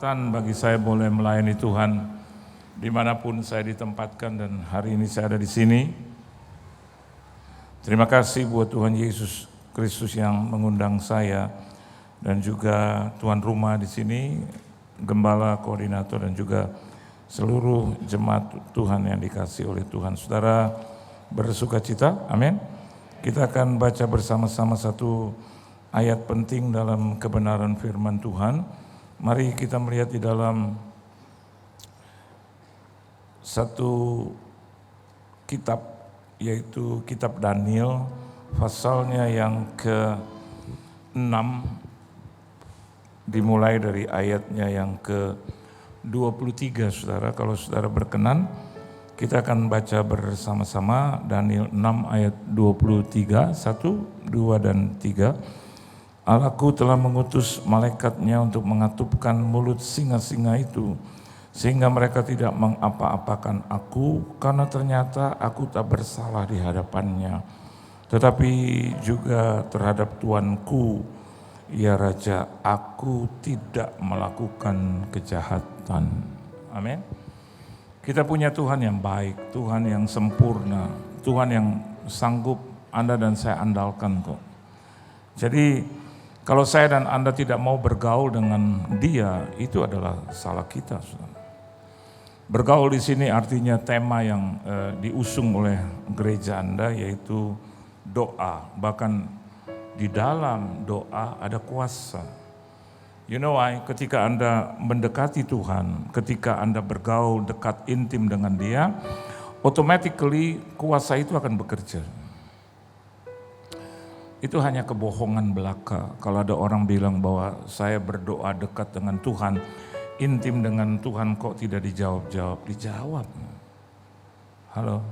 kehormatan bagi saya boleh melayani Tuhan dimanapun saya ditempatkan, dan hari ini saya ada di sini. Terima kasih buat Tuhan Yesus Kristus yang mengundang saya, dan juga tuan rumah di sini, gembala, koordinator, dan juga seluruh jemaat Tuhan yang dikasihi oleh Tuhan. Saudara bersukacita, amin. Kita akan baca bersama-sama satu ayat penting dalam kebenaran firman Tuhan. Mari kita melihat di dalam satu kitab, yaitu kitab Daniel, pasalnya yang ke-6, dimulai dari ayatnya yang ke-23. Saudara, kalau saudara berkenan, kita akan baca bersama-sama Daniel 6 ayat 23, 1, 2, dan 3. Allahku telah mengutus malaikatnya untuk mengatupkan mulut singa-singa itu, sehingga mereka tidak mengapa-apakan aku, karena ternyata aku tak bersalah di hadapannya, tetapi juga terhadap Tuanku, ya Raja, aku tidak melakukan kejahatan. Amin. Kita punya Tuhan yang baik, Tuhan yang sempurna, Tuhan yang sanggup Anda dan saya andalkan kok. Jadi kalau saya dan Anda tidak mau bergaul dengan Dia, itu adalah salah kita. Bergaul di sini artinya tema yang diusung oleh gereja Anda, yaitu doa. Bahkan di dalam doa ada kuasa. You know why? Ketika Anda mendekati Tuhan, ketika Anda bergaul dekat intim dengan Dia, automatically kuasa itu akan bekerja. Itu hanya kebohongan belaka. Kalau ada orang bilang bahwa saya berdoa dekat dengan Tuhan, intim dengan Tuhan, kok tidak dijawab-jawab? Dijawab. Halo?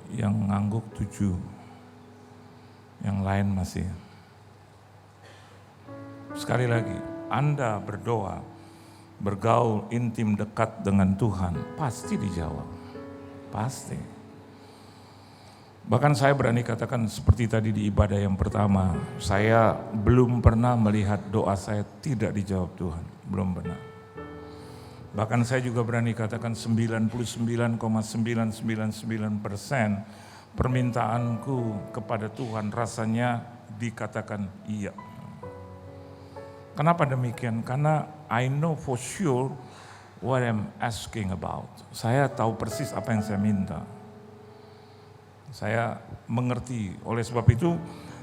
Yang ngangguk 7, yang lain masih. Sekali lagi, Anda berdoa, bergaul intim dekat dengan Tuhan, pasti dijawab. Pasti. Bahkan saya berani katakan seperti tadi di ibadah yang pertama, saya belum pernah melihat doa saya tidak dijawab Tuhan, belum pernah. Bahkan saya juga berani katakan 99,999% permintaanku kepada Tuhan rasanya dikatakan iya. Kenapa demikian? Karena I know for sure what I'm asking about. Saya tahu persis apa yang saya minta. Saya mengerti, oleh sebab itu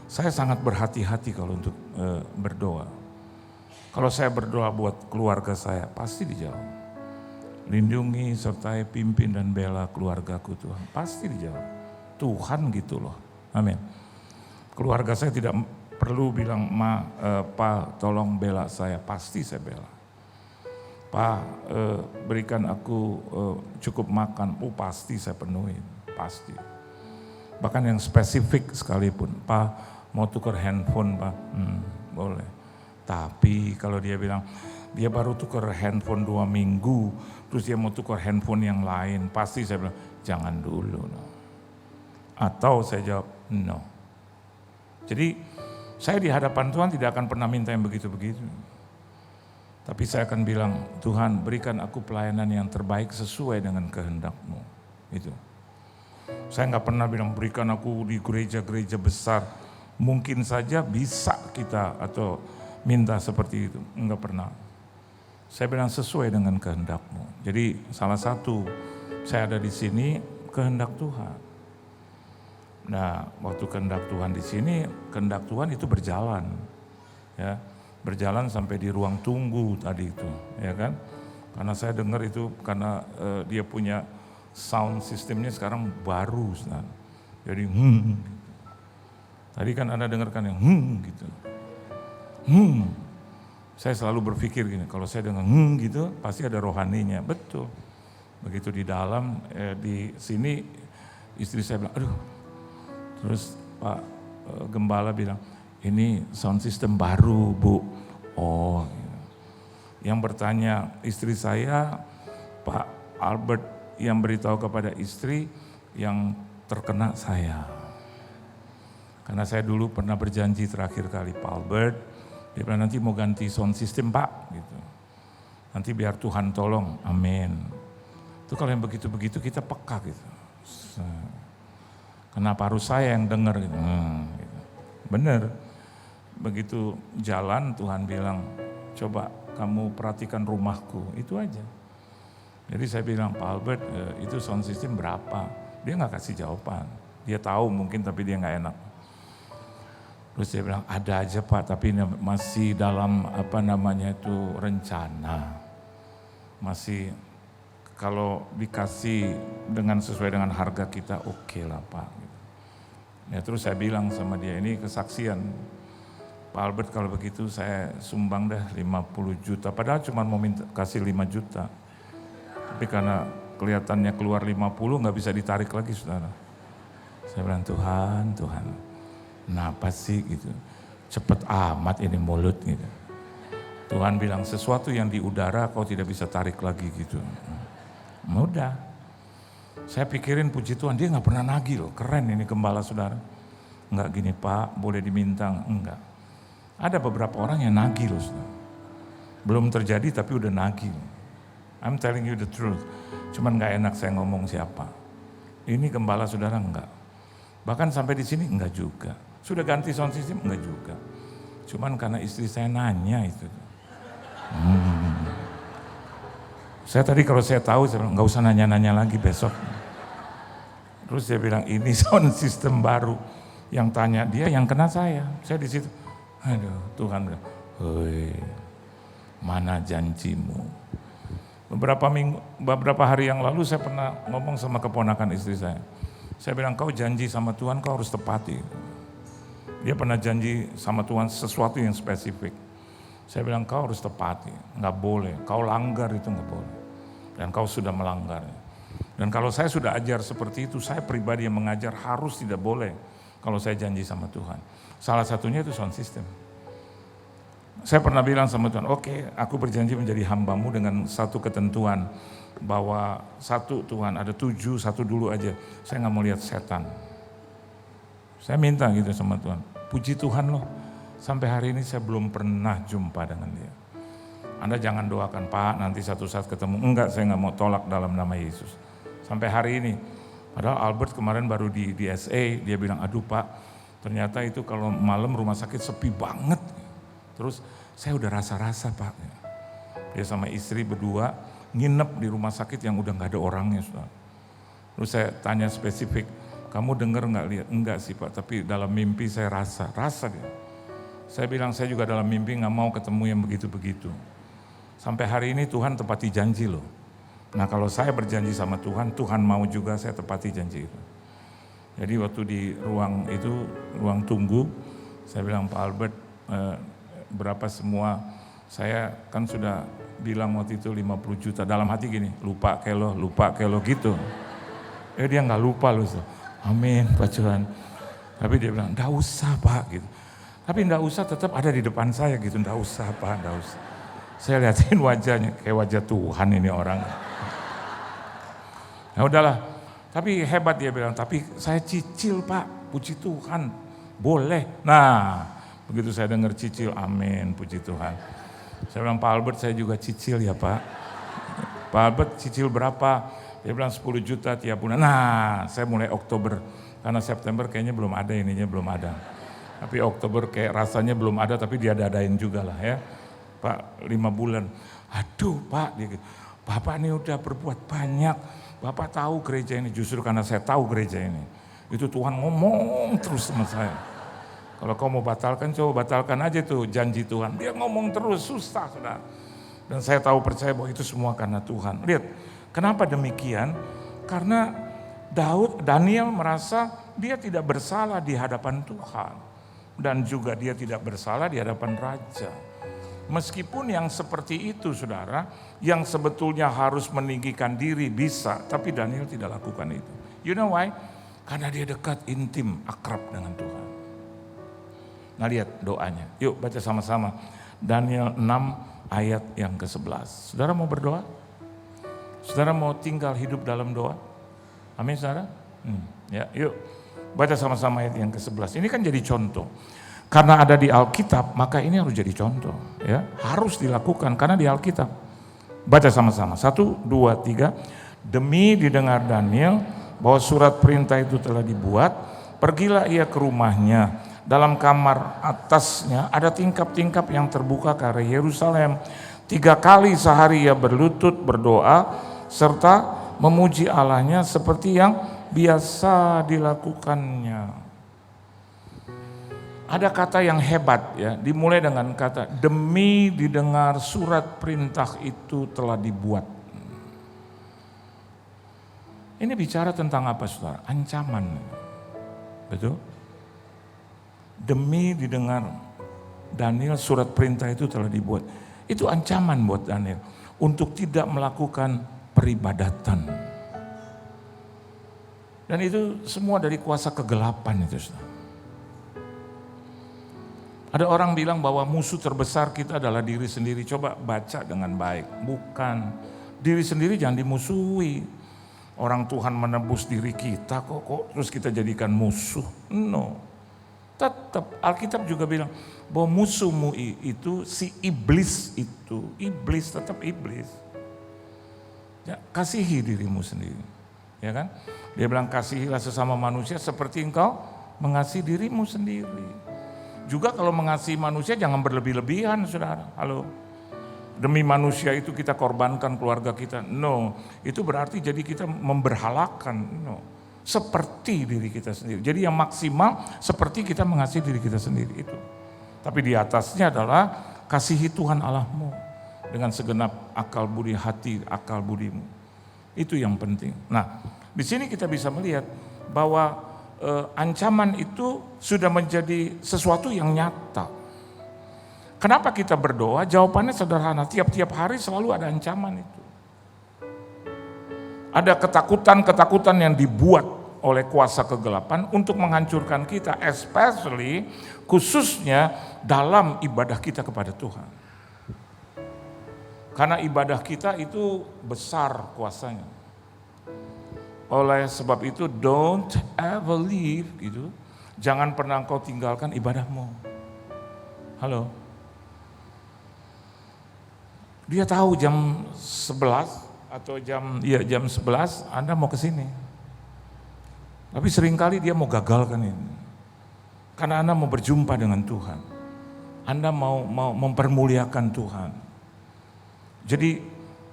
saya sangat berhati-hati kalau untuk berdoa. Kalau saya berdoa buat keluarga saya, pasti dijawab. Lindungi, sertai, pimpin dan bela keluargaku Tuhan, pasti dijawab. Tuhan gitu loh, amin. Keluarga saya tidak perlu bilang, Pak tolong bela saya, pasti saya bela. Pak berikan aku cukup makan, pasti saya penuhin, pasti. Bahkan yang spesifik sekalipun, Pak mau tukar handphone Pak, boleh. Tapi kalau dia bilang, dia baru tukar handphone 2 minggu, terus dia mau tukar handphone yang lain, pasti saya bilang, jangan dulu. No. Atau saya jawab, no. Jadi saya di hadapan Tuhan tidak akan pernah minta yang begitu-begitu. Tapi saya akan bilang, Tuhan berikan aku pelayanan yang terbaik sesuai dengan kehendak-Mu. Itu. Saya nggak pernah bilang berikan aku di gereja-gereja besar. Mungkin saja bisa kita atau minta seperti itu. Enggak pernah. Saya bilang sesuai dengan kehendak-Mu. Jadi salah satu saya ada di sini kehendak Tuhan. Nah, waktu kehendak Tuhan di sini, kehendak Tuhan itu berjalan. Ya, berjalan sampai di ruang tunggu tadi itu, ya kan? Karena saya dengar itu karena dia punya sound sistemnya sekarang baru, jadi Tadi kan Anda dengarkan yang gitu. Saya selalu berpikir gini, kalau saya dengar gitu, pasti ada rohaninya, betul. Begitu di dalam, di sini istri saya bilang, aduh. Terus Pak Gembala bilang, ini sound system baru Bu. Oh, yang bertanya istri saya, Pak Albert yang beritahu kepada istri, yang terkena saya. Karena saya dulu pernah berjanji terakhir kali Pak Albert, Dia bilang nanti mau ganti sound system Pak, gitu. Nanti biar Tuhan tolong, amin. Itu kalau yang begitu-begitu kita peka gitu. Kenapa harus saya yang dengar gitu. Gitu. Bener, begitu jalan Tuhan bilang, coba kamu perhatikan rumahku, itu aja. Jadi saya bilang, Pak Albert itu sound system berapa? Dia gak kasih jawaban. Dia tahu mungkin tapi dia gak enak. Terus dia bilang, ada aja Pak, tapi masih dalam rencana. Masih kalau dikasih dengan sesuai dengan harga kita, oke lah Pak. Ya terus saya bilang sama dia, ini kesaksian. Pak Albert kalau begitu saya sumbang dah 50 juta. Padahal cuma mau kasih 5 juta. Tapi karena kelihatannya keluar 50 gak bisa ditarik lagi saudara. Saya bilang Tuhan, kenapa sih gitu. Cepet amat ini mulut gitu. Tuhan bilang sesuatu yang di udara kau tidak bisa tarik lagi gitu. Mudah. Saya pikirin puji Tuhan dia gak pernah nagih loh. Keren ini gembala saudara. Enggak gini Pak boleh diminta, enggak. Ada beberapa orang yang nagih loh saudara. Belum terjadi tapi udah nagih. I'm telling you the truth. Cuman gak enak saya ngomong siapa. Ini gembala saudara enggak. Bahkan sampai di sini enggak juga. Sudah ganti sound system enggak juga. Cuman karena istri saya nanya itu. Saya tadi kalau saya tahu saya bilang enggak usah nanya-nanya lagi besok. Terus dia bilang ini sound system baru. Yang tanya dia yang kena saya. Saya di situ. Aduh Tuhan bilang, "Hoi, mana janjimu?" Beberapa hari yang lalu saya pernah ngomong sama keponakan istri saya. Saya bilang kau janji sama Tuhan kau harus tepati. Dia pernah janji sama Tuhan sesuatu yang spesifik. Saya bilang kau harus tepati, nggak boleh. Kau langgar itu nggak boleh. Dan kau sudah melanggar. Dan kalau saya sudah ajar seperti itu, saya pribadi yang mengajar harus tidak boleh. Kalau saya janji sama Tuhan. Salah satunya itu sound system. Saya pernah bilang sama Tuhan, oke, aku berjanji menjadi hambamu dengan satu ketentuan. Bahwa satu Tuhan, ada 7, satu dulu aja. Saya gak mau lihat setan. Saya minta gitu sama Tuhan. Puji Tuhan loh, sampai hari ini saya belum pernah jumpa dengan dia. Anda jangan doakan, Pak, nanti satu saat ketemu. Enggak, saya gak mau tolak dalam nama Yesus. Sampai hari ini. Padahal Albert kemarin baru di SA, dia bilang, aduh Pak, ternyata itu kalau malam rumah sakit sepi banget. Terus saya udah rasa-rasa Pak. Dia sama istri berdua nginep di rumah sakit yang udah gak ada orangnya. Saudara. Terus saya tanya spesifik, kamu dengar gak lihat? Enggak sih Pak, tapi dalam mimpi saya rasa dia. Saya bilang saya juga dalam mimpi gak mau ketemu yang begitu-begitu. Sampai hari ini Tuhan tepati janji loh. Nah kalau saya berjanji sama Tuhan, Tuhan mau juga saya tepati janji itu. Jadi waktu di ruang tunggu, saya bilang Pak Albert, berapa semua, saya kan sudah bilang waktu itu 50 juta, dalam hati gini, lupa kelo gitu. Dia gak lupa loh, amin Pak Tuhan. Tapi dia bilang, gak usah Pak gitu. Tapi gak usah tetap ada di depan saya gitu, gak usah Pak, gak usah. Saya liatin wajahnya, kayak wajah Tuhan ini orang. Ya udahlah, tapi hebat dia bilang, tapi saya cicil Pak, puji Tuhan, boleh. Nah, begitu saya dengar cicil, amin, puji Tuhan. Saya bilang, Pak Albert saya juga cicil ya Pak. Pak Albert cicil berapa? Dia bilang 10 juta tiap bulan. Nah, saya mulai Oktober, karena September kayaknya belum ada belum ada. Tapi Oktober kayak rasanya belum ada, tapi dia dadain juga lah ya. Pak 5 bulan, aduh Pak, dia, Bapak ini udah berbuat banyak. Bapak tahu gereja ini, justru karena saya tahu gereja ini. Itu Tuhan ngomong terus sama saya. Kalau kau mau batalkan, coba batalkan aja tuh janji Tuhan. Dia ngomong terus, susah saudara. Dan saya tahu percaya bahwa itu semua karena Tuhan. Lihat, kenapa demikian? Karena Daniel merasa dia tidak bersalah di hadapan Tuhan. Dan juga dia tidak bersalah di hadapan Raja. Meskipun yang seperti itu saudara, yang sebetulnya harus meninggikan diri bisa, tapi Daniel tidak lakukan itu. You know why? Karena dia dekat, intim, akrab dengan Tuhan. Nah lihat doanya, yuk baca sama-sama. Daniel 6 ayat yang ke-11. Saudara mau berdoa? Saudara mau tinggal hidup dalam doa? Amin saudara? Ya, yuk baca sama-sama ayat yang ke-11. Ini kan jadi contoh. karena ada di Alkitab, maka ini harus jadi contoh. Ya, harus dilakukan karena di Alkitab. Baca sama-sama, 1, 2, 3. Demi didengar Daniel bahwa surat perintah itu telah dibuat, pergilah ia ke rumahnya. Dalam kamar atasnya ada tingkap-tingkap yang terbuka ke arah Yerusalem. 3 kali sehari ia berlutut berdoa serta memuji Allahnya seperti yang biasa dilakukannya. Ada kata yang hebat ya, dimulai dengan kata demi didengar surat perintah itu telah dibuat. Ini bicara tentang apa saudara? Ancaman. Betul? Demi didengar Daniel surat perintah itu telah dibuat. Itu ancaman buat Daniel untuk tidak melakukan peribadatan. Dan itu semua dari kuasa kegelapan itu saudara. Ada orang bilang bahwa musuh terbesar kita adalah diri sendiri. Coba baca dengan baik. Bukan. Diri sendiri jangan dimusuhi. Orang Tuhan menebus diri kita kok terus kita jadikan musuh. No. Tetap Alkitab juga bilang bahwa musuhmu itu si iblis itu. Iblis tetap iblis. Ya, kasihi dirimu sendiri. Ya kan? Dia bilang kasihilah sesama manusia seperti engkau mengasihi dirimu sendiri. Juga kalau mengasihi manusia jangan berlebih-lebihan saudara. Halo. Demi manusia itu kita korbankan keluarga kita. No. Itu berarti jadi kita memberhalakan. No. Seperti diri kita sendiri. Jadi yang maksimal seperti kita mengasihi diri kita sendiri itu. Tapi di atasnya adalah kasihi Tuhan Allahmu. Dengan segenap akal budi hati, akal budimu. Itu yang penting. Nah di sini kita bisa melihat bahwa ancaman itu sudah menjadi sesuatu yang nyata. Kenapa kita berdoa? Jawabannya sederhana, tiap-tiap hari selalu ada ancaman itu. Ada ketakutan-ketakutan yang dibuat oleh kuasa kegelapan untuk menghancurkan kita, especially khususnya dalam ibadah kita kepada Tuhan. Karena ibadah kita itu besar kuasanya. Oleh sebab itu don't ever leave gitu. Jangan pernah engkau tinggalkan ibadahmu. Halo. Dia tahu jam 11 atau jam 11 Anda mau ke sini. Tapi seringkali dia mau gagalkan ini. Karena Anda mau berjumpa dengan Tuhan. Anda mau mempermuliakan Tuhan. Jadi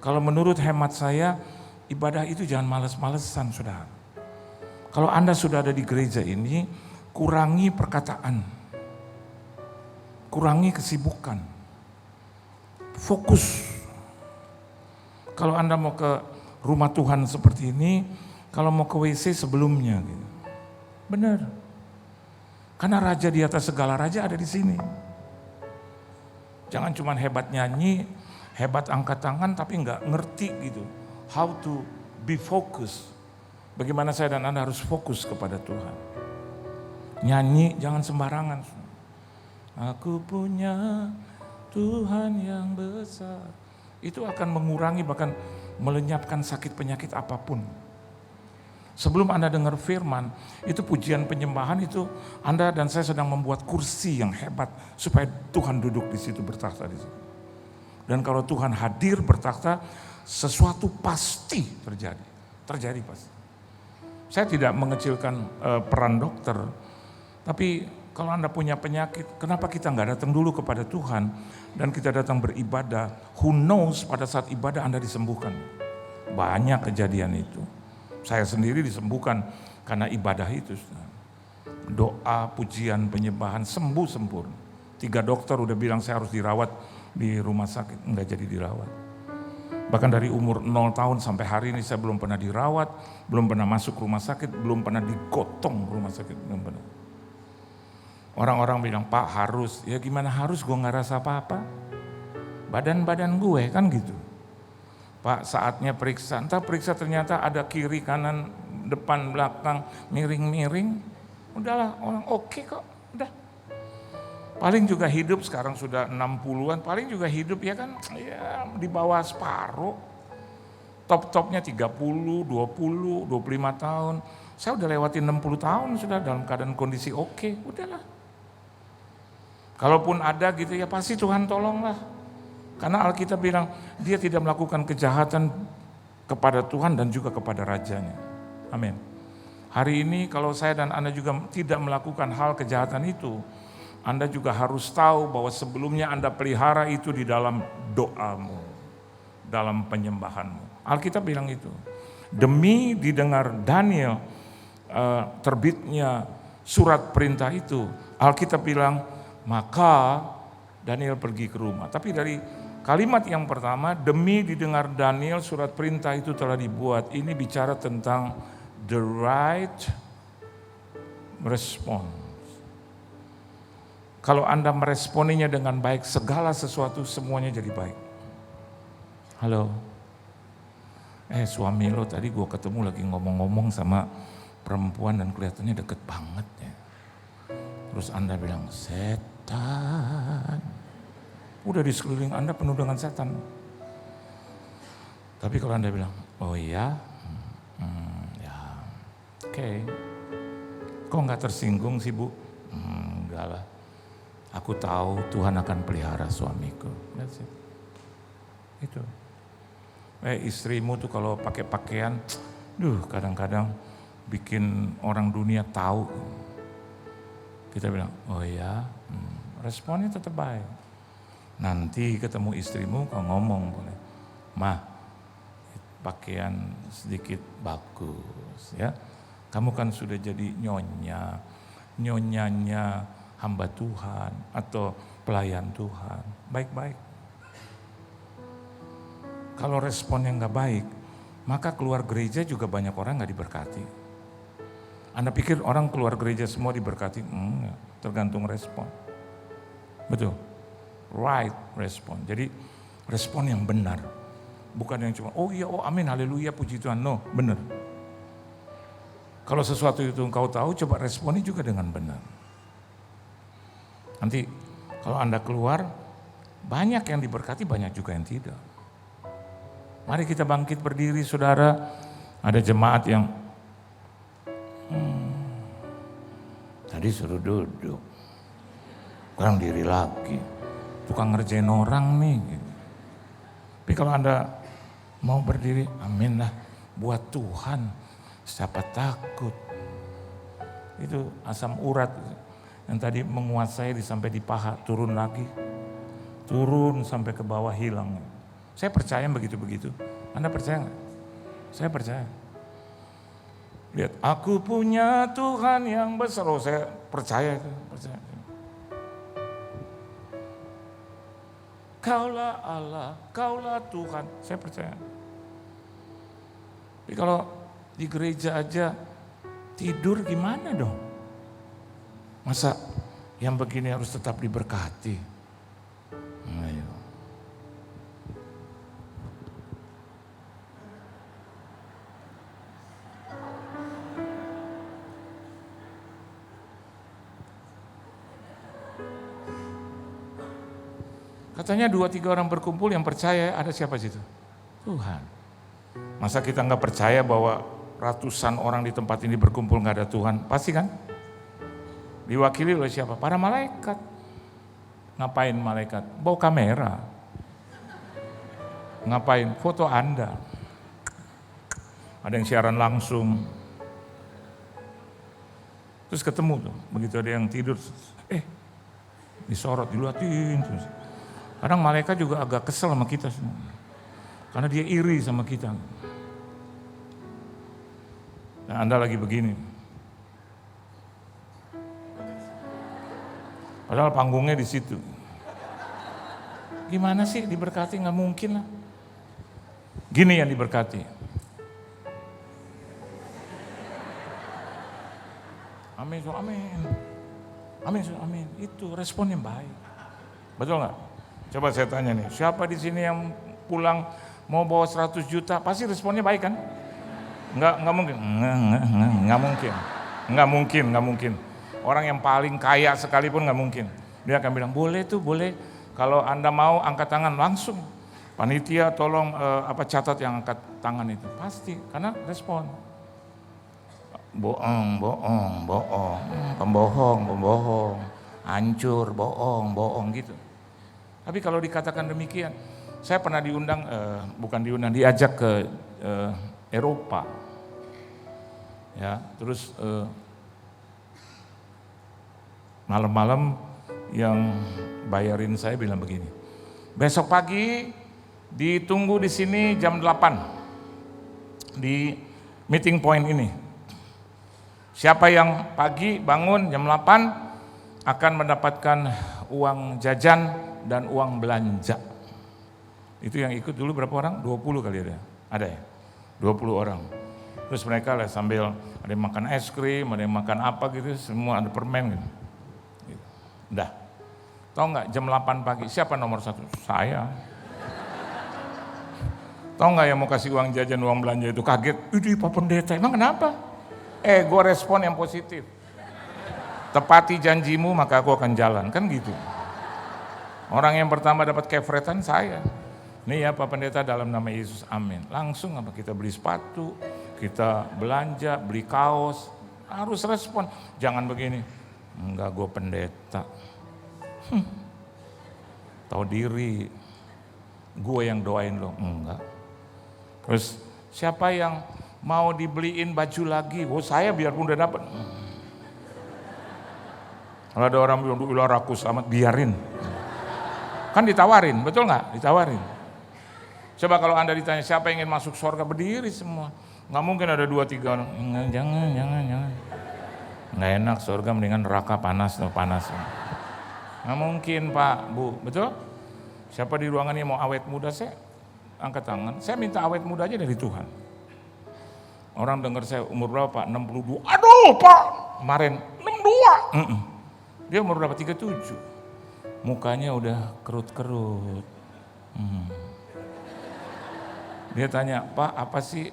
kalau menurut hemat saya ibadah itu jangan males-malesan saudara. Kalau Anda sudah ada di gereja ini, kurangi perkataan. Kurangi kesibukan. Fokus. Kalau Anda mau ke rumah Tuhan seperti ini, kalau mau ke WC sebelumnya gitu. Benar. Karena raja di atas segala raja ada di sini. Jangan cuma hebat nyanyi, hebat angkat tangan tapi nggak ngerti gitu. How to be focused. Bagaimana saya dan Anda harus fokus kepada Tuhan. Nyanyi jangan sembarangan. Aku punya Tuhan yang besar. Itu akan mengurangi bahkan melenyapkan sakit penyakit apapun. Sebelum Anda dengar firman, itu pujian penyembahan itu Anda dan saya sedang membuat kursi yang hebat supaya Tuhan duduk di situ, bertakhta di situ. Dan kalau Tuhan hadir bertakhta, sesuatu pasti terjadi. Terjadi pasti. Saya tidak mengecilkan peran dokter, tapi kalau Anda punya penyakit, kenapa kita nggak datang dulu kepada Tuhan dan kita datang beribadah? Who knows pada saat ibadah Anda disembuhkan? Banyak kejadian itu. Saya sendiri disembuhkan karena ibadah itu. Doa, pujian, penyembahan, sembuh sempurna. 3 dokter udah bilang saya harus dirawat di rumah sakit, nggak jadi dirawat. Bahkan dari umur 0 tahun sampai hari ini saya belum pernah dirawat, belum pernah masuk rumah sakit, belum pernah digotong rumah sakit, belum pernah. Orang-orang bilang, Pak harus, ya gimana harus, gue gak rasa apa-apa. Badan-badan gue kan gitu. Pak saatnya periksa, entah periksa ternyata ada kiri, kanan, depan, belakang, miring-miring. Udahlah, orang oke kok, udah. Paling juga hidup sekarang sudah 60-an, paling juga hidup ya kan ya di bawah separuh. Top-topnya 30, 20, 25 tahun. Saya udah lewatin 60 tahun sudah dalam keadaan kondisi oke, udahlah. Kalaupun ada gitu ya pasti Tuhan tolonglah. Karena Alkitab bilang dia tidak melakukan kejahatan kepada Tuhan dan juga kepada rajanya. Amin. Hari ini kalau saya dan Anda juga tidak melakukan hal kejahatan itu, Anda juga harus tahu bahwa sebelumnya Anda pelihara itu di dalam doamu, dalam penyembahanmu. Alkitab bilang itu. Demi didengar Daniel terbitnya surat perintah itu, Alkitab bilang maka Daniel pergi ke rumah. Tapi dari kalimat yang pertama, demi didengar Daniel surat perintah itu telah dibuat, ini bicara tentang the right response. Kalau Anda meresponinya dengan baik, segala sesuatu semuanya jadi baik. Halo. Suami lo tadi gue ketemu lagi ngomong-ngomong sama perempuan dan kelihatannya deket banget ya. Terus Anda bilang, setan. Udah di sekeliling Anda penuh dengan setan. Tapi kalau Anda bilang, oh iya, ya oke. Kok gak tersinggung sih Bu? Enggak lah. Aku tahu Tuhan akan pelihara suamiku. That's it. Itu. Istrimu tuh kalau pakai pakaian, kadang-kadang bikin orang dunia tahu. Kita bilang, oh ya, responnya tetap baik. Nanti ketemu istrimu kau ngomong boleh, mah pakaian sedikit bagus ya. Kamu kan sudah jadi nyonyanya hamba Tuhan atau pelayan Tuhan, baik-baik. Kalau responnya nggak baik, maka keluar gereja juga banyak orang nggak diberkati. Anda pikir orang keluar gereja semua diberkati? Enggak, tergantung respon. Betul, right respon. Jadi respon yang benar, bukan yang cuma oh iya, oh amin, haleluya, puji Tuhan. No, benar. Kalau sesuatu itu engkau tahu, coba responnya juga dengan benar. Nanti kalau Anda keluar, banyak yang diberkati, banyak juga yang tidak. Mari kita bangkit berdiri saudara. Ada jemaat yang tadi suruh duduk, kurang diri lagi, tukang ngerjain orang nih. Tapi kalau Anda mau berdiri, amin lah, buat Tuhan, siapa takut. Itu asam urat yang tadi menguasai sampai di paha, turun lagi, turun sampai ke bawah, hilang. Saya percaya begitu-begitu. Anda percaya nggak? Saya percaya. Lihat, aku punya Tuhan yang besar. Oh, saya percaya itu, percaya. Kaulah Allah, kaulah Tuhan. Saya percaya. Tapi kalau di gereja aja tidur gimana dong? Masa yang begini harus tetap diberkati? Ayo. Katanya 2-3 orang berkumpul yang percaya, ada siapa situ? Tuhan. Masa kita nggak percaya bahwa ratusan orang di tempat ini berkumpul nggak ada Tuhan? Pasti kan? Diwakili oleh siapa? Para malaikat. Ngapain malaikat? Bawa kamera. Ngapain? Foto Anda. Ada yang siaran langsung. Terus ketemu tuh, begitu ada yang tidur, disorot, diluatin terus. Kadang malaikat juga agak kesel sama kita semua. Karena dia iri sama kita. Nah, Anda lagi begini. Padahal panggungnya di situ. Gimana sih diberkati? Nggak mungkin lah. Gini yang diberkati. Amin, amin. Amin, amin. Itu respon yang baik. Betul nggak? Coba saya tanya nih, siapa di sini yang pulang mau bawa 100 juta? Pasti responnya baik kan? Nggak mungkin. Nggak mungkin. Orang yang paling kaya sekalipun nggak mungkin. Dia akan bilang, boleh tuh, boleh. Kalau Anda mau angkat tangan langsung. Panitia tolong catat yang angkat tangan itu. Pasti, karena respon. Bohong. Pembohong. hancur, bohong gitu. Tapi kalau dikatakan demikian, saya pernah diundang, diajak ke Eropa. Ya, terus malam-malam yang bayarin saya bilang begini, besok pagi ditunggu di sini jam 8 di meeting point ini. Siapa yang pagi bangun jam 8 akan mendapatkan uang jajan dan uang belanja. Itu yang ikut dulu berapa orang? 20 kali ada ya? 20 orang. Terus mereka lah sambil ada yang makan es krim, ada yang makan apa gitu, semua ada permen gitu. Udah. Tahu nggak jam 8 pagi siapa nomor 1? Saya. Tahu nggak yang mau kasih uang jajan, uang belanja itu kaget? Ini Pak Pendeta, emang kenapa? Gue respon yang positif. Tepati janjimu maka aku akan jalan, kan gitu. Orang yang pertama dapat kefretan saya. Nih ya Pak Pendeta dalam nama Yesus, amin. Langsung kita beli sepatu, kita belanja, beli kaos, harus respon. Jangan begini, enggak gue pendeta. Tahu diri, gue yang doain lo, enggak. Terus siapa yang mau dibeliin baju lagi? Saya biarpun udah dapat. Kalau ada orang bilang, ulah rakus amat, biarin. Kan ditawarin, betul nggak? Ditawarin. Coba kalau Anda ditanya siapa yang ingin masuk surga, berdiri semua. Nggak mungkin ada 2-3 orang. Jangan. Nggak enak surga, mendingan neraka panas. Nggak mungkin Pak, Bu, betul? Siapa di ruangan ini mau awet muda, saya angkat tangan. Saya minta awet muda aja dari Tuhan. Orang dengar saya umur berapa Pak? 62. Aduh Pak, kemarin 62. Dia umur berapa? 37. Mukanya udah kerut-kerut. Dia tanya, Pak apa sih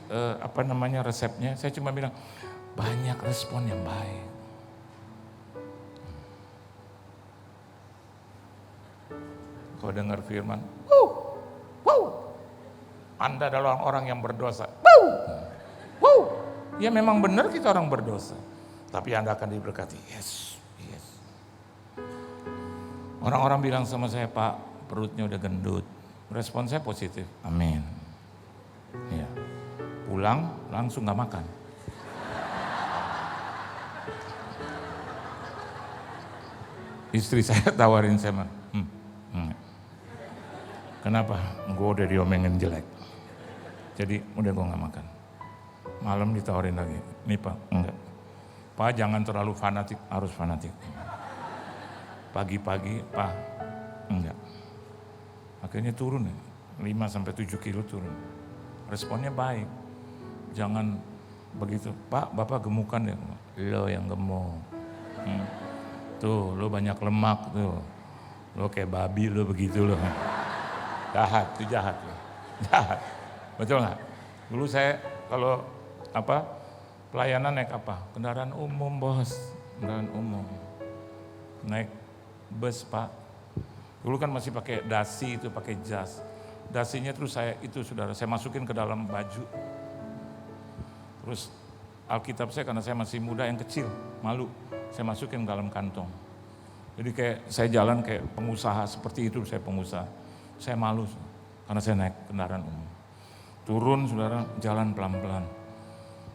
resepnya? Saya cuma bilang, banyak respon yang baik. Kau dengar firman, Anda adalah orang yang berdosa. Ya memang benar kita orang berdosa. Tapi Anda akan diberkati. Yes. Orang-orang bilang sama saya, Pak perutnya udah gendut. Respon saya positif, amin. Ya. Pulang langsung gak makan. Istri saya tawarin saya, kenapa? Gue udah diomongin jelek. Jadi udah gue gak makan. Malam ditawarin lagi, nih Pak, enggak. Pak jangan terlalu fanatik, harus fanatik. Pagi-pagi, Pak, enggak. Akhirnya turun ya, 5-7 kilo turun. Responnya baik. Jangan begitu, Pak, Bapak gemukan ya. Lo yang gemuk. Tuh, lo banyak lemak tuh. Lo kayak babi lo begitu lo. Jahat, itu jahat. Jahat. Betul nggak? Dulu saya kalau pelayanan naik apa? Kendaraan umum, Bos. Kendaraan umum. Naik bus Pak, dulu kan masih pakai dasi itu, pakai jas. Dasinya terus saya masukin ke dalam baju. Terus Alkitab saya karena saya masih muda yang kecil, malu, saya masukin ke dalam kantong. Jadi kayak saya jalan kayak pengusaha seperti itu, saya pengusaha. Saya malu karena saya naik kendaraan umum. Turun saudara, jalan pelan-pelan.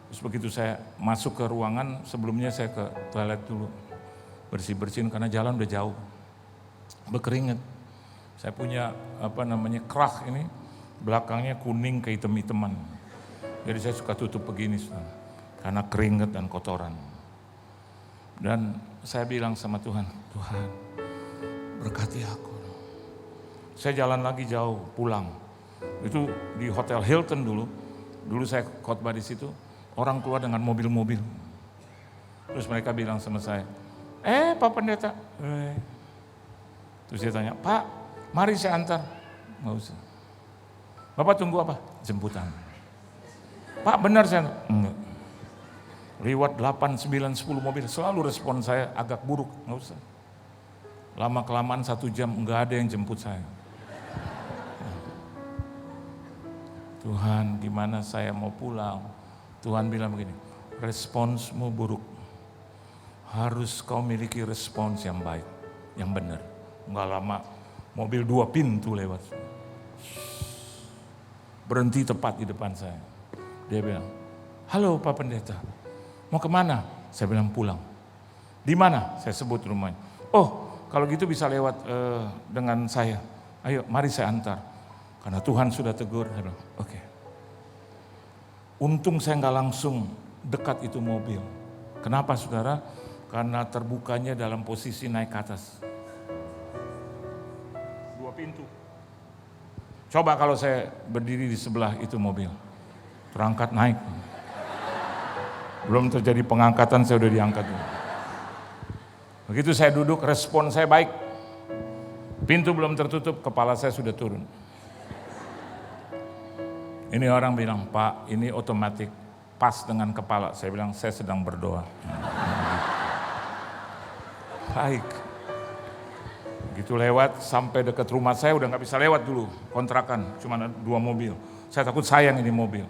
Terus begitu saya masuk ke ruangan, sebelumnya saya ke toilet dulu. Bersih-bersihin karena jalan udah jauh, berkeringat. Saya punya kerah ini, belakangnya kuning kehitam-hitaman. Jadi saya suka tutup begini, karena keringat dan kotoran. Dan saya bilang sama Tuhan, Tuhan berkati aku. Saya jalan lagi jauh, pulang. Itu di Hotel Hilton dulu saya khotbah di situ, orang keluar dengan mobil-mobil. Terus mereka bilang sama saya, Pak Pendeta. Terus dia tanya, Pak, mari saya antar. Nggak usah. Bapak tunggu apa? Jemputan. Pak benar saya? Enggak. Lewat 8, 9, 10 mobil, selalu respon saya agak buruk. Nggak usah. Lama-kelamaan 1 jam, nggak ada yang jemput saya. Tuhan, gimana saya mau pulang? Tuhan bilang begini, responsmu buruk. Harus kau miliki respons yang baik. yang benar. Nggak lama, mobil 2 pintu lewat. Berhenti tepat di depan saya. Dia bilang, halo Pak Pendeta, mau kemana? Saya bilang pulang. Di mana? Saya sebut rumahnya. Oh, kalau gitu bisa lewat dengan saya. Ayo, mari saya antar. Karena Tuhan sudah tegur. Saya bilang, oke. Untung saya nggak langsung dekat itu mobil. Kenapa saudara? Karena terbukanya dalam posisi naik ke atas. 2 pintu. Coba kalau saya berdiri di sebelah itu mobil. Terangkat naik. Belum terjadi pengangkatan, saya udah diangkat. Begitu saya duduk, respon saya baik. Pintu belum tertutup, kepala saya sudah turun. Ini orang bilang, Pak, ini otomatis pas dengan kepala. Saya bilang, saya sedang berdoa. Baik. Begitu lewat, sampai dekat rumah saya udah gak bisa lewat dulu. Kontrakan, cuma 2 mobil. Saya takut sayang ini mobil.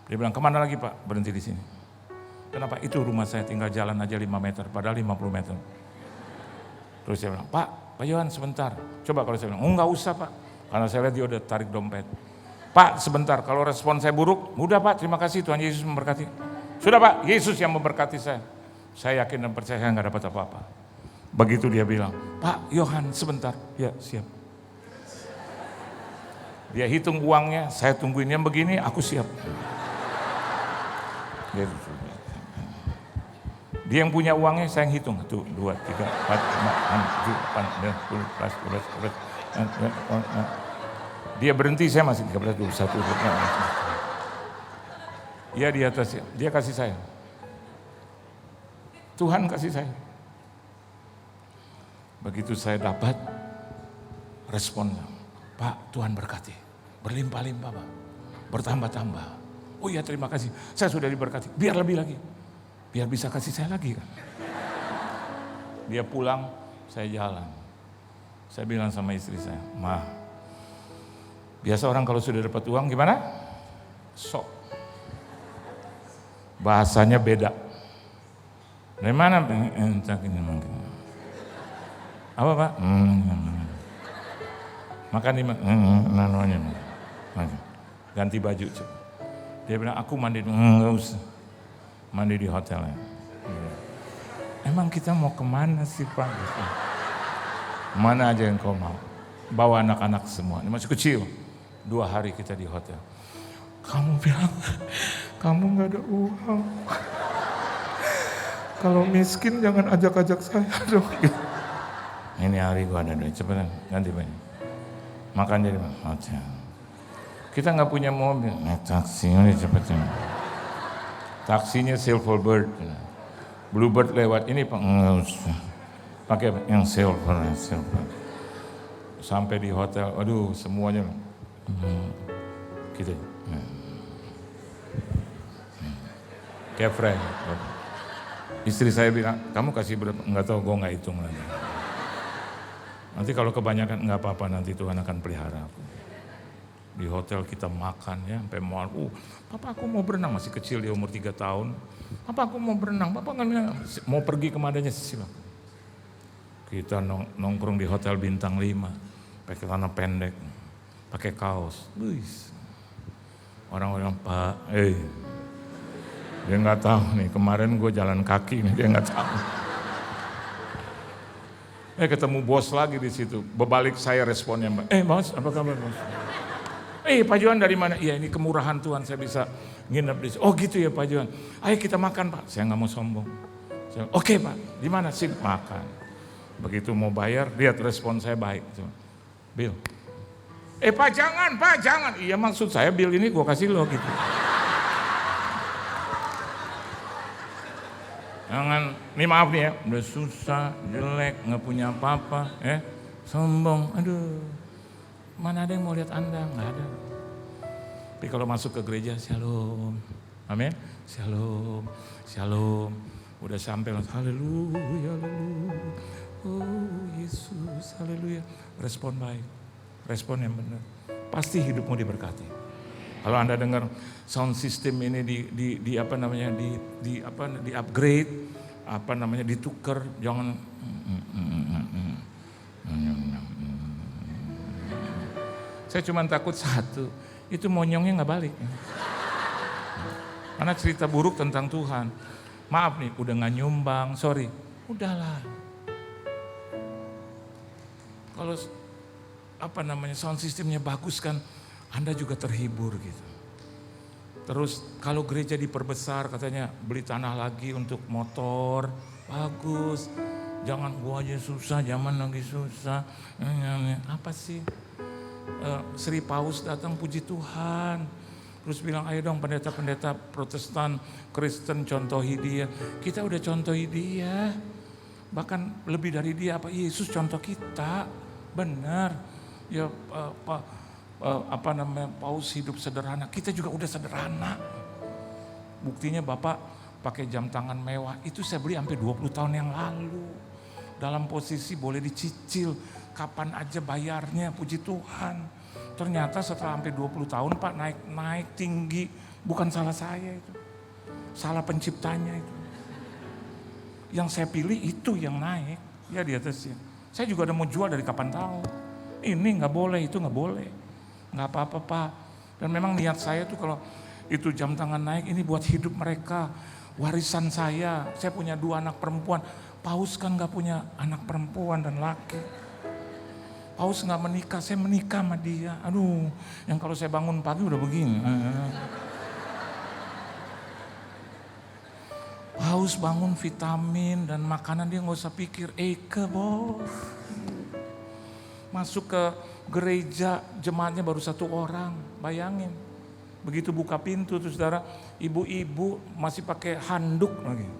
Dia bilang, kemana lagi Pak? Berhenti di sini. Kenapa? Itu rumah saya, tinggal jalan aja 5 meter, padahal 50 meter. Terus saya bilang, Pak Yohan sebentar. Coba kalau saya bilang, oh gak usah Pak. Karena saya lihat dia udah tarik dompet. Pak sebentar, kalau respon saya buruk, udah Pak, terima kasih Tuhan Yesus memberkati. Sudah Pak, Yesus yang memberkati saya. Saya yakin dan percaya saya gak dapat apa-apa. Begitu dia bilang, Pak Yohan sebentar. Ya siap. Dia hitung uangnya, saya tungguin yang begini, aku siap. Dia yang punya uangnya, saya yang hitung. 1, 2, 3, 4, 5, 6, 7, 8, 9, 10, 11, 12. Dia berhenti, saya masih 13, 21. Dia di atas, dia kasih saya. Tuhan kasih saya. Begitu saya dapat responnya, Pak Tuhan berkati, berlimpah-limpah Pak, bertambah-tambah. Oh iya terima kasih, saya sudah diberkati, biar lebih lagi, biar bisa kasih saya lagi kan. Dia pulang, saya jalan. Saya bilang sama istri saya, Ma, biasa orang kalau sudah dapat uang gimana? Sok. Bahasanya beda. Dari mana? Apa Pak? Makan di mana? Ganti baju. Dia bilang, aku mandi. Enggak usah. Mandi di hotel ya. Emang kita mau kemana sih Pak? Mana aja yang kau mau. Bawa anak-anak semua. Ini masih kecil. 2 hari kita di hotel. Kamu bilang, kamu gak ada uang. Kalau miskin jangan ajak-ajak saya dong. Ini hari gua ada duit, cepetan ganti baju. Makan jadi hotel. Kita nggak punya mobil, naik taksi ini cepetan. Taksinya Silverbird, Bluebird lewat ini Pak, nggak usah. Pakai yang silver. Sampai di hotel, aduh semuanya gitu. Kayak friend. Istri saya bilang, kamu kasih berapa? Nggak tahu, gue nggak hitung lagi. Nanti kalau kebanyakan nggak apa-apa, nanti Tuhan akan pelihara aku. Di hotel kita makan ya, sampai mau, Papa aku mau berenang, masih kecil dia umur 3 tahun. Papa aku mau berenang, Papa nggak bilang, mau pergi kemananya silakan. Kita nongkrong di hotel bintang 5, pakai celana pendek, pakai kaos. Orang-orang Pak, dia nggak tahu nih, kemarin gue jalan kaki nih, dia nggak tahu. Ketemu bos lagi di situ, berbalik saya responnya, Mbak. Bos, apa kabar bos? Pak Johan dari mana? Iya ini kemurahan Tuhan, saya bisa nginep di sini. Oh gitu ya Pak Johan. Ayo kita makan Pak. Saya nggak mau sombong. Oke Pak, di mana sih makan? Begitu mau bayar, lihat respon saya baik. Bill. Pak jangan. Iya maksud saya bill ini gue kasih lo gitu. Jangan, ini maaf nih ya, udah susah, jelek, nggak punya apa-apa, sombong, aduh, mana ada yang mau lihat Anda, nggak ada. Tapi kalau masuk ke gereja, shalom, amin, shalom, udah sampai, haleluya, oh Yesus, haleluya, respon baik, respon yang benar, pasti hidupmu diberkati. Kalau Anda dengar sound system ini di upgrade, ditukar, jangan Saya cuma takut satu, itu monyongnya nggak balik. Karena cerita buruk tentang Tuhan. Maaf nih, udah nggak nyumbang, sorry. Udahlah. Kalau sound systemnya bagus kan, Anda juga terhibur gitu. Terus kalau gereja diperbesar katanya beli tanah lagi untuk motor, bagus. Jangan gua aja susah, zaman lagi susah. Apa sih? Sri Paus datang puji Tuhan. Terus bilang ayo dong pendeta-pendeta Protestan, Kristen contohi dia. Kita udah contohi dia. Bahkan lebih dari dia, apa Yesus contoh kita. Benar. Ya Paus hidup sederhana. Kita juga udah sederhana. Buktinya Bapak pakai jam tangan mewah. Itu saya beli sampai 20 tahun yang lalu. Dalam posisi boleh dicicil. Kapan aja bayarnya, puji Tuhan. Ternyata setelah hampir 20 tahun Pak naik tinggi. Bukan salah saya itu. Salah penciptanya itu. Yang saya pilih itu yang naik. Ya di atasnya. Saya juga udah mau jual dari kapan tahu. Ini gak boleh, itu gak boleh. Gak apa-apa Pak. Dan memang niat saya tuh kalau itu jam tangan naik ini buat hidup mereka. Warisan saya punya 2 anak perempuan. Paus kan gak punya anak perempuan dan laki. Paus gak menikah, saya menikah sama dia. Aduh, yang kalau saya bangun pagi udah begini. Paus bangun vitamin dan makanan dia gak usah pikir. Bos. Masuk ke gereja, jemaatnya baru 1 orang. Bayangin. Begitu buka pintu, terus saudara, ibu-ibu masih pakai handuk lagi.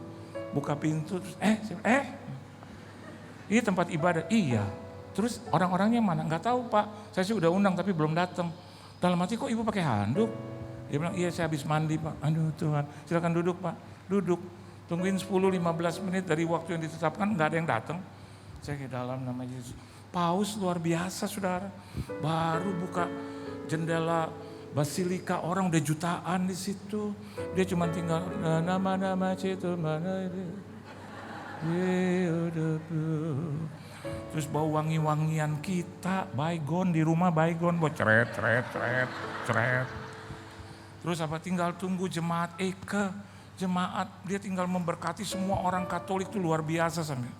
Buka pintu, terus ini tempat ibadah. Iya. Terus orang-orangnya mana? Nggak tahu Pak, saya sih udah undang tapi belum datang. Dalam hati kok ibu pakai handuk? Dia bilang iya saya habis mandi Pak. Aduh Tuhan, silakan duduk Pak. Duduk, tungguin 10-15 menit dari waktu yang ditetapkan, nggak ada yang datang. Saya ke dalam nama Yesus. Paus luar biasa saudara. Baru buka jendela basilika, orang udah jutaan di situ. Dia cuma tinggal nama-nama itu mana ini. Terus bau wangi-wangian kita, baygon di rumah baygon, ceret. Terus tinggal tunggu jemaat jemaat dia tinggal memberkati semua orang Katolik itu luar biasa sampai.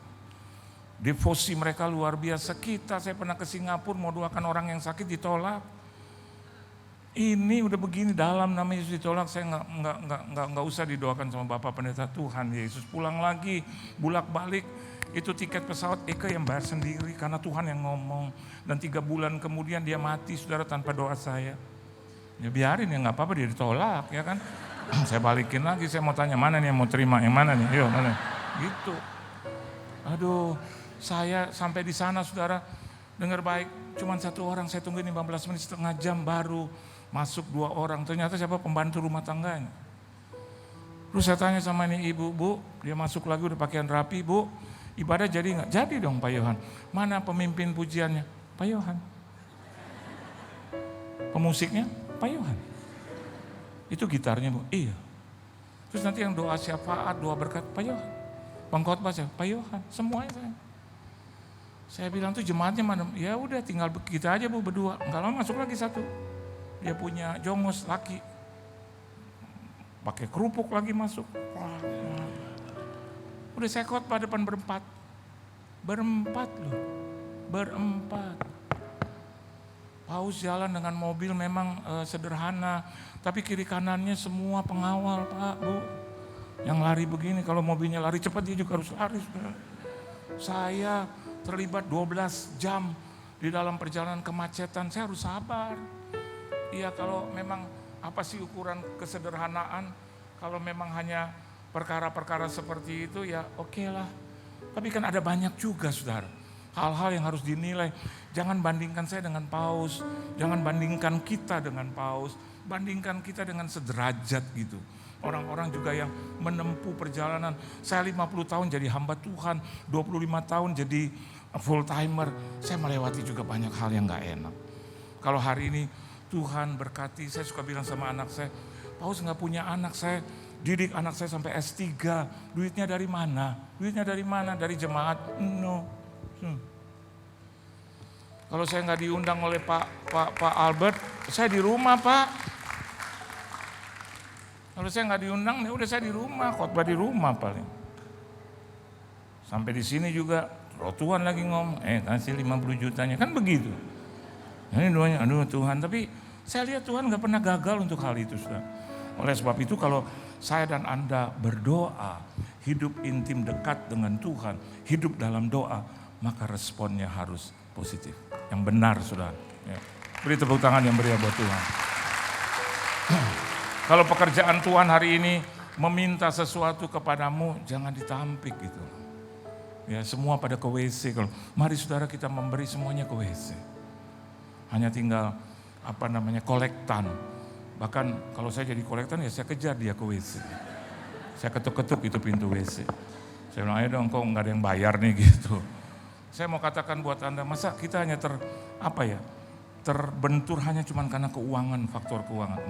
Devosi mereka luar biasa. Saya pernah ke Singapura mau doakan orang yang sakit ditolak. Ini udah begini dalam nama Yesus ditolak, saya nggak usah didoakan sama Bapak Pendeta Tuhan Yesus. Pulang lagi, bulak-balik. Itu tiket pesawat yang bayar sendiri karena Tuhan yang ngomong. Dan 3 bulan kemudian dia mati saudara tanpa doa saya. Ya biarin ya gak apa-apa dia ditolak ya kan. Saya balikin lagi, saya mau tanya mana nih yang mau terima, yang mana nih, yuk mana. Gitu. Aduh saya sampai di sana saudara dengar baik. Cuman 1 orang saya tungguin 15 menit setengah jam baru masuk 2 orang. Ternyata siapa pembantu rumah tangganya. Terus saya tanya sama ini ibu, Bu dia masuk lagi udah pakaian rapi Bu. Ibadah jadi enggak? Jadi dong Pak Yohan. Mana pemimpin pujiannya? Pak Yohan. Pemusiknya? Pak Yohan. Itu gitarnya Bu? Iya. Terus nanti yang doa syafaat, doa berkat Pak Yohan. Pengkhotbah saya, Pak Yohan. Semuanya saya. Saya bilang tuh jemaatnya mana? Ya udah tinggal kita aja Bu berdua. Enggak lama masuk lagi 1. Dia punya jongos laki. Pakai kerupuk lagi masuk. Udah saya khotbah depan berempat loh. Paus jalan dengan mobil memang sederhana. Tapi kiri kanannya semua pengawal Pak, Bu. Yang lari begini, kalau mobilnya lari cepat dia juga harus lari. Saya terlibat 12 jam di dalam perjalanan kemacetan, saya harus sabar. Iya kalau memang apa sih ukuran kesederhanaan, kalau memang hanya perkara-perkara seperti itu ya oke lah. Tapi kan ada banyak juga saudara, hal-hal yang harus dinilai. Jangan bandingkan saya dengan Paus, jangan bandingkan kita dengan Paus, bandingkan kita dengan sederajat gitu. Orang-orang juga yang menempuh perjalanan, saya 50 tahun jadi hamba Tuhan, 25 tahun jadi full timer, saya melewati juga banyak hal yang gak enak. Kalau hari ini Tuhan berkati, saya suka bilang sama anak saya, Paus gak punya anak, saya didik anak saya sampai S3, duitnya dari mana? Duitnya dari mana? Dari jemaat? No. Kalau saya nggak diundang oleh Pak Albert, saya di rumah Pak. Kalau saya nggak diundang, ya udah saya di rumah, khotbah di rumah paling. Sampai di sini juga, Tuhan lagi ngomong, kasih 50 jutanya, kan begitu. Ini doanya, aduh Tuhan, tapi saya lihat Tuhan nggak pernah gagal untuk hal itu, saudara. Oleh sebab itu kalau saya dan Anda berdoa, hidup intim dekat dengan Tuhan, hidup dalam doa, maka responnya harus positif. Yang benar, saudara. Ya. Beri tepuk tangan yang meriah buat Tuhan. Kalau pekerjaan Tuhan hari ini meminta sesuatu kepadamu, jangan ditampik gitu. Ya, semua pada ke WC. Mari saudara kita memberi semuanya ke WC. Hanya tinggal kolektan. Bahkan kalau saya jadi kolektan ya saya kejar dia ke WC. Saya ketuk-ketuk itu pintu WC. Saya bilang, ayo dong kok nggak ada yang bayar nih gitu. Saya mau katakan buat Anda, masa kita hanya terbentur hanya cuma karena keuangan, faktor keuangan.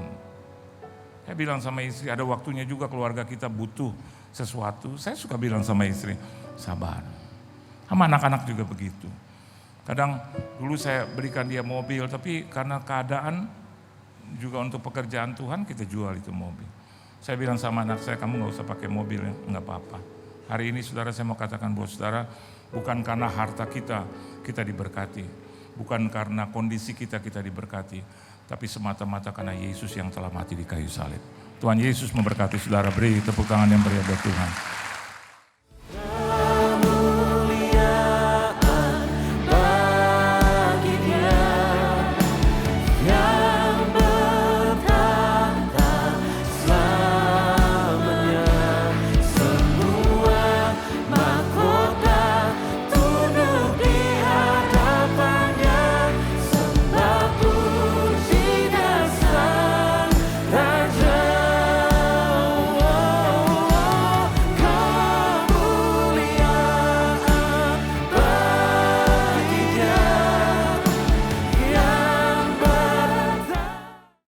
Saya bilang sama istri, ada waktunya juga keluarga kita butuh sesuatu. Saya suka bilang sama istri, sabar. Sama anak-anak juga begitu. Kadang dulu saya berikan dia mobil, tapi karena keadaan juga untuk pekerjaan Tuhan kita jual itu mobil. Saya bilang sama anak saya, kamu gak usah pakai mobil ya, gak apa-apa. Hari ini saudara saya mau katakan buat saudara, bukan karena harta kita diberkati. Bukan karena kondisi kita diberkati. Tapi semata-mata karena Yesus yang telah mati di kayu salib. Tuhan Yesus memberkati saudara, beri tepuk tangan yang meriah buat Tuhan.